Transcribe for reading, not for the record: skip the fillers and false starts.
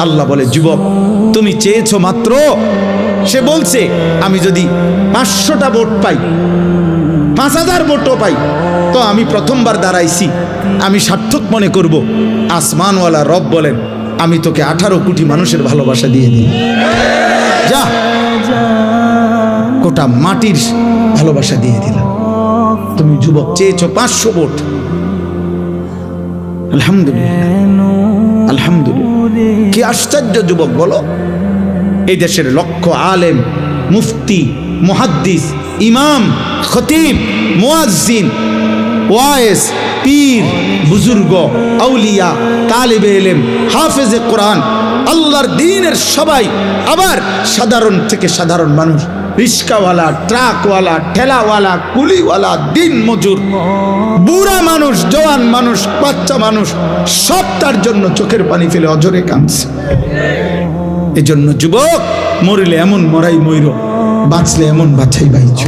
আল্লাহ বলে, যুবক তুমি চেয়েছো মাত্র। সে বলছে আমি যদি 500টা ভোট পাই, 5000 ভোটও পাই, তো আমি প্রথমবার দাঁড়াইছি, আমি সার্থক মনে করব। আসমানওয়ালা রব বলেন, আমি তোকে 18 কোটি মানুষের ভালোবাসা দিয়ে দিই। যা, গোটা মাটির ভালোবাসা দিয়ে দিলাম। তুমি যুবক চেয়েছো 500 ভোট। আলহামদুলিল্লাহ, আলহামদুলিল্লাহ। কি আশ্চর্য যুবক বলো। এই দেশের লক্ষ আলেম, মুফতি, মুহাদ্দিস, ইমাম, খতিব, মুয়াজ্জিন, ওয়াইজ, পীর, বুজুর্গ, আউলিয়া, তালিবে ইলম, হাফেজে কোরআন, আল্লাহর দ্বীনের সবাই, আবার সাধারণ থেকে সাধারণ মানুষ, রিস্কাওয়ালা, ট্রাকওয়ালা, ঠেলাওয়ালা, কুলিওয়ালা, দিন মজুর, বুড়া মানুষ, জওয়ান মানুষ, বাচ্চা মানুষ, সব তার জন্য চোখের পানি ফেলে অঝরে কাঁদছে। এজন্য যুবক, মরিলে এমন মরাই মইর, বাঁচলে এমন বাছাই বাইছ।